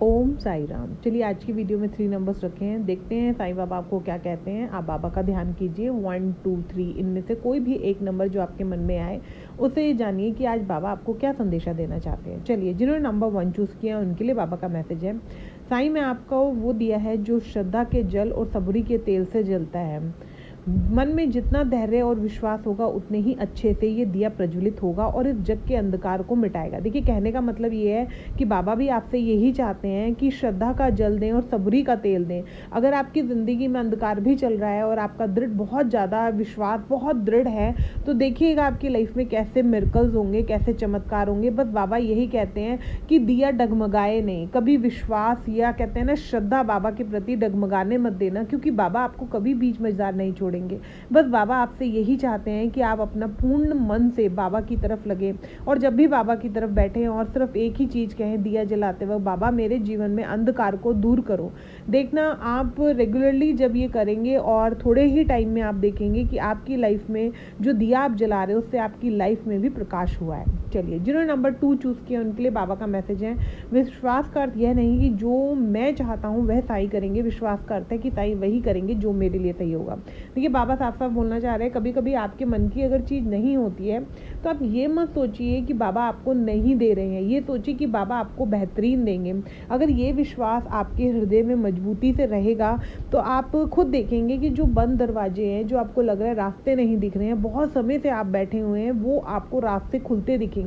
ओम साई राम। चलिए आज की वीडियो में 3 नंबर्स रखे हैं, देखते हैं साईं बाबा आपको क्या कहते हैं। आप बाबा का ध्यान कीजिए 1 2 3 इनमें से कोई भी एक नंबर जो आपके मन में आए उसे जानिए कि आज बाबा आपको क्या संदेशा देना चाहते हैं। चलिए जिन्होंने नंबर 1 चूज़ किया उनके लिए बाबा का मैसेज है। साईं मैं आपको वो दिया है जो श्रद्धा के जल और सबूरी के तेल से जलता है। मन में जितना धैर्य और विश्वास होगा उतने ही अच्छे से ये दिया प्रज्वलित होगा और इस जग के अंधकार को मिटाएगा। देखिए कहने का मतलब ये है कि बाबा भी आपसे यही चाहते हैं कि श्रद्धा का जल दें और सबूरी का तेल दें। अगर आपकी ज़िंदगी में अंधकार भी चल रहा है और आपका दृढ़ बहुत ज़्यादा विश्वास बहुत दृढ़ है तो देखिएगा आपकी लाइफ में कैसे मिरेकल्स होंगे, कैसे चमत्कार होंगे। बस बाबा यही कहते हैं कि दिया डगमगाए नहीं, कभी विश्वास या कहते हैं ना श्रद्धा बाबा के प्रति डगमगाने मत देना, क्योंकि बाबा आपको कभी बीच मझदार नहीं छोड़ेंगे। बस बाबा आपसे यही चाहते हैं कि आप अपना पूर्ण मन से बाबा की तरफ लगे और जब भी बाबा की तरफ बैठे और सिर्फ एक ही चीज़ कहें दिया जलाते वक्त, बाबा मेरे जीवन में अंधकार को दूर करो। देखना आप रेगुलरली जब ये करेंगे और थोड़े ही टाइम में आप देखेंगे कि आपकी लाइफ में जो दिया आप जला रहे हो उससे आपकी लाइफ में भी प्रकाश हुआ है। चलिए जिन्होंने नंबर 2 चूज़ किया उनके लिए बाबा का मैसेज है। विश्वास का अर्थ यह नहीं कि जो मैं चाहता हूँ वह साईं करेंगे, विश्वास का अर्थ है कि साईं वही करेंगे जो मेरे लिए सही होगा। देखिए बाबा साफ साफ बोलना चाह रहे हैं, कभी कभी आपके मन की अगर चीज़ नहीं होती है तो आप ये मत सोचिए कि बाबा आपको नहीं दे रहे हैं, ये सोचिए कि बाबा आपको बेहतरीन देंगे। अगर ये विश्वास आपके हृदय में मजबूती से रहेगा तो आप खुद देखेंगे कि जो बंद दरवाजे हैं, जो आपको लग रहा है रास्ते नहीं दिख रहे हैं, बहुत समय से आप बैठे हुए हैं, वो आपको रास्ते खुलते दिखेंगे।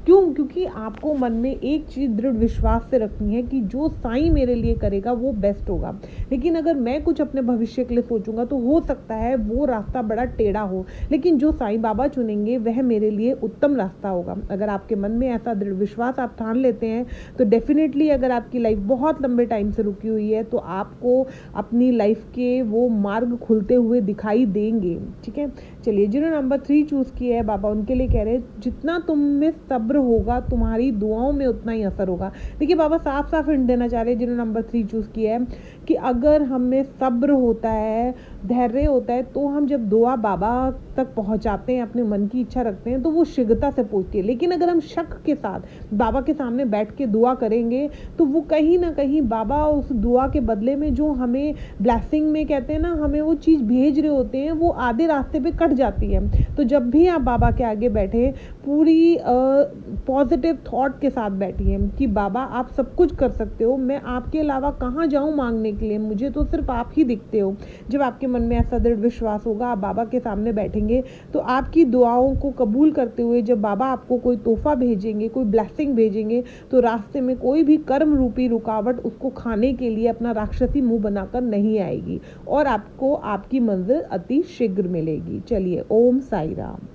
क्यों? क्योंकि आपको मन में एक चीज़ दृढ़ विश्वास से रखनी है कि जो साईं मेरे लिए करेगा वो बेस्ट होगा। लेकिन अगर मैं कुछ अपने भविष्य के लिए सोचूंगा तो हो सकता है वो रास्ता बड़ा टेढ़ा हो, लेकिन जो साईं बाबा चुनेंगे वह मेरे लिए उत्तम रास्ता होगा। अगर आपके मन में ऐसा दृढ़ विश्वास आप ठान लेते हैं तो डेफिनेटली अगर आपकी लाइफ बहुत लंबे टाइम से रुकी हुई है तो आपको अपनी लाइफ के वो मार्ग खुलते हुए दिखाई देंगे। ठीक है, चलिए जिन्होंने नंबर 3 चूज़ किया है बाबा उनके लिए कह रहे हैं जितना तुम में सब्र होगा तुम्हारी दुआओं में उतना ही असर होगा। देखिए बाबा साफ साफ हिंट देना चाह रहे हैं जिन्होंने नंबर 3 चूज़ किया है कि अगर हमें सब्र होता है, धैर्य होता है, तो हम जब दुआ बाबा तक पहुंचाते हैं, अपने मन की इच्छा रखते हैं तो वो शीघ्रता से पहुंचती है। लेकिन अगर हम शक के साथ बाबा के सामने बैठ के दुआ करेंगे तो वो कहीं ना कहीं बाबा उस दुआ के बदले में जो हमें ब्लेसिंग में कहते हैं ना हमें वो चीज़ भेज रहे होते हैं वो आधे रास्ते पे कट जाती है। तो जब भी आप बाबा के आगे बैठे पूरी पॉजिटिव थॉट के साथ बैठिए कि बाबा आप सब कुछ कर सकते हो, मैं आपके अलावा कहाँ जाऊँ मांगने के लिए, मुझे तो सिर्फ आप ही दिखते हो। जब आपके मन में ऐसा दृढ़ विश्वास होगा आप बाबा के सामने बैठेंगे तो आपकी दुआओं को कबूल करते हुए जब बाबा आपको कोई तोहफा भेजेंगे, कोई ब्लेसिंग भेजेंगे तो रास्ते में कोई भी कर्म रूपी रुकावट उसको खाने के लिए अपना राक्षसी मुंह बनाकर नहीं आएगी और आपको आपकी मंजिल अति शीघ्र मिलेगी। चलिए ओम साई राम।